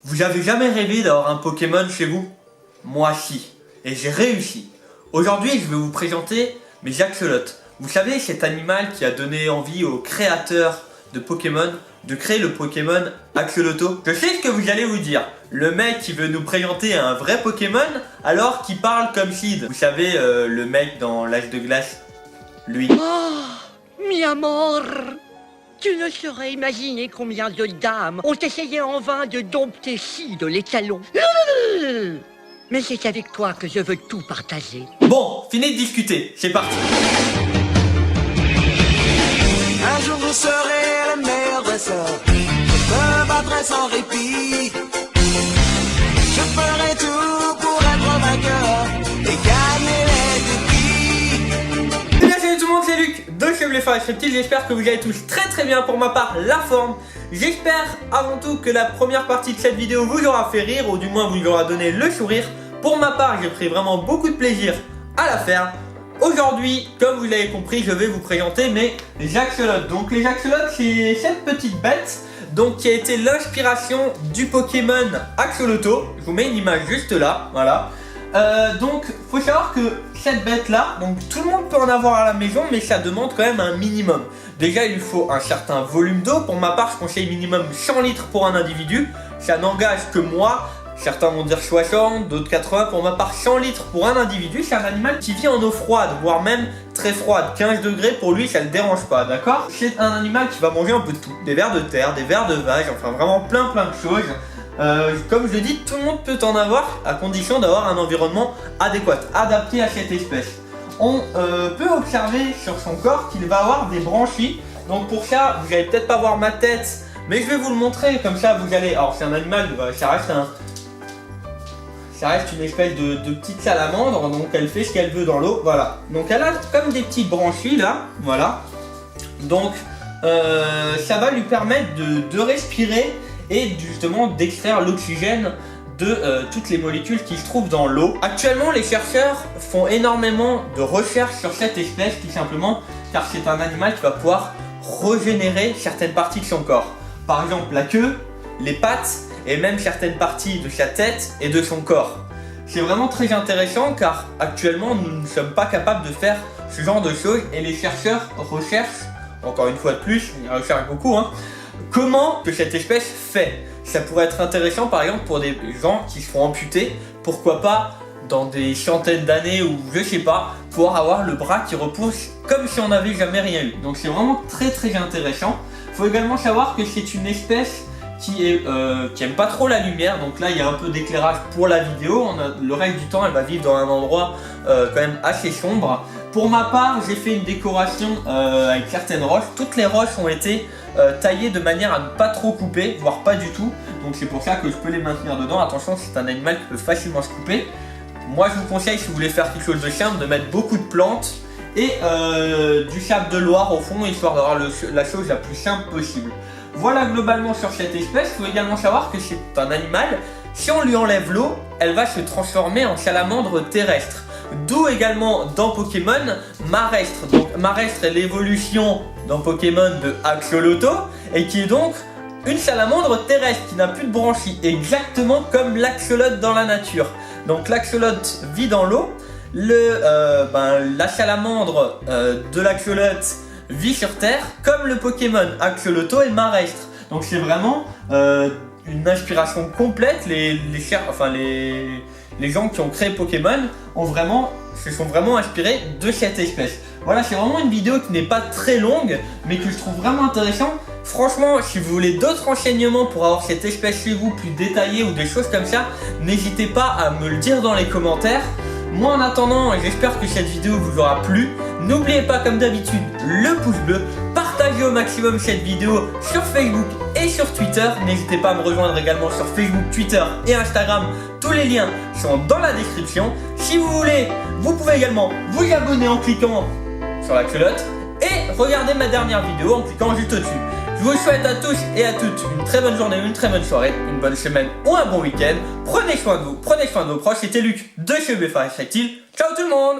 Vous avez jamais rêvé d'avoir un Pokémon chez vous? Moi si, et j'ai réussi. Aujourd'hui je vais vous présenter mes axolotes. Vous savez, cet animal qui a donné envie aux créateurs de Pokémon de créer le Pokémon Axoloto. Je sais ce que vous allez vous dire. Le mec qui veut nous présenter un vrai Pokémon alors qu'il parle comme Sid. Vous savez, le mec dans l'âge de glace. Lui. Oh, mi amor, tu ne saurais imaginer combien de dames ont essayé en vain de dompter Sid l'étalon. Mais c'est avec toi que je veux tout partager. Bon, fini de discuter, c'est parti. Un jour vous serez le meilleur dresseur. Je me battrai sans répit. Je ferai tout pour être vainqueur et gagner les défis. Eh bien salut tout le monde, c'est Luc de chez Bléphare Reptile. J'espère que vous allez tous très bien. Pour ma part, la forme. J'espère avant tout que la première partie de cette vidéo vous aura fait rire, ou du moins vous aura donné le sourire. Pour ma part, j'ai pris vraiment beaucoup de plaisir à la faire. Aujourd'hui, comme vous l'avez compris, je vais vous présenter mes axolotes. Donc les axolotes, c'est cette petite bête donc, qui a été l'inspiration du Pokémon Axoloto. Je vous mets une image juste là, voilà. Donc, faut savoir que cette bête-là, donc tout le monde peut en avoir à la maison, mais ça demande quand même un minimum. Déjà, il lui faut un certain volume d'eau. Pour ma part, je conseille minimum 100 litres pour un individu. Ça n'engage que moi. Certains vont dire 60, d'autres 80. Pour ma part, 100 litres pour un individu. C'est un animal qui vit en eau froide, voire même très froide. 15 degrés, pour lui, ça ne le dérange pas, d'accord? C'est un animal qui va manger un peu de tout. Des vers de terre, des vers de vache, enfin vraiment plein de choses. Comme je le dis, tout le monde peut en avoir à condition d'avoir un environnement adéquat, adapté à cette espèce. On peut observer sur son corps qu'il va avoir des branchies. Donc pour ça, vous n'allez peut-être pas voir ma tête, mais je vais vous le montrer, comme ça vous allez... Alors c'est un animal, ça reste une espèce de petite salamandre, donc elle fait ce qu'elle veut dans l'eau, voilà. Donc elle a comme des petites branchies là, voilà. Donc ça va lui permettre de respirer et justement d'extraire l'oxygène de toutes les molécules qui se trouvent dans l'eau. Actuellement, les chercheurs font énormément de recherches sur cette espèce, tout simplement car c'est un animal qui va pouvoir régénérer certaines parties de son corps. Par exemple la queue, les pattes et même certaines parties de sa tête et de son corps. C'est vraiment très intéressant car actuellement nous ne sommes pas capables de faire ce genre de choses et les chercheurs recherchent, encore une fois de plus, ils recherchent beaucoup, comment que cette espèce fait. Ça pourrait être intéressant par exemple pour des gens qui se font amputer, pourquoi pas dans des centaines d'années ou je sais pas, pouvoir avoir le bras qui repousse comme si on n'avait jamais rien eu. Donc c'est vraiment très intéressant. Il faut également savoir que c'est une espèce qui aime pas trop la lumière, donc là il y a un peu d'éclairage pour la vidéo. Le reste du temps elle va vivre dans un endroit quand même assez sombre. Pour ma part, j'ai fait une décoration avec certaines roches. Toutes les roches ont été taillées de manière à ne pas trop couper, voire pas du tout. Donc c'est pour ça que je peux les maintenir dedans. Attention, c'est un animal qui peut facilement se couper. Moi je vous conseille, si vous voulez faire quelque chose de simple, de mettre beaucoup de plantes et du sable de Loire au fond, histoire d'avoir la chose la plus simple possible. Voilà globalement sur cette espèce. Il faut également savoir que c'est un animal, si on lui enlève l'eau, elle va se transformer en salamandre terrestre. D'où également dans Pokémon Marestre. Donc Marestre est l'évolution dans Pokémon de Axoloto et qui est donc une salamandre terrestre qui n'a plus de branchies, exactement comme l'axolote dans la nature. Donc l'axolote vit dans l'eau, la salamandre de l'axolote vit sur terre, comme le Pokémon Axoloto et Marestre. Donc c'est vraiment une inspiration complète. Les gens qui ont créé Pokémon se sont vraiment inspirés de cette espèce. Voilà, c'est vraiment une vidéo qui n'est pas très longue, mais que je trouve vraiment intéressant. Franchement, si vous voulez d'autres renseignements pour avoir cette espèce chez vous plus détaillés ou des choses comme ça, n'hésitez pas à me le dire dans les commentaires. Moi en attendant, j'espère que cette vidéo vous aura plu. N'oubliez pas comme d'habitude le pouce bleu, partagez au maximum cette vidéo sur Facebook et sur Twitter. N'hésitez pas à me rejoindre également sur Facebook, Twitter et Instagram. Tous les liens sont dans la description. Si vous voulez, vous pouvez également vous abonner en cliquant sur la culotte et regarder ma dernière vidéo en cliquant juste au-dessus. Je vous souhaite à tous et à toutes une très bonne journée, une très bonne soirée, une bonne semaine ou un bon week-end. Prenez soin de vous, prenez soin de vos proches. C'était Luc de chez Bléphare Reptile. Ciao tout le monde!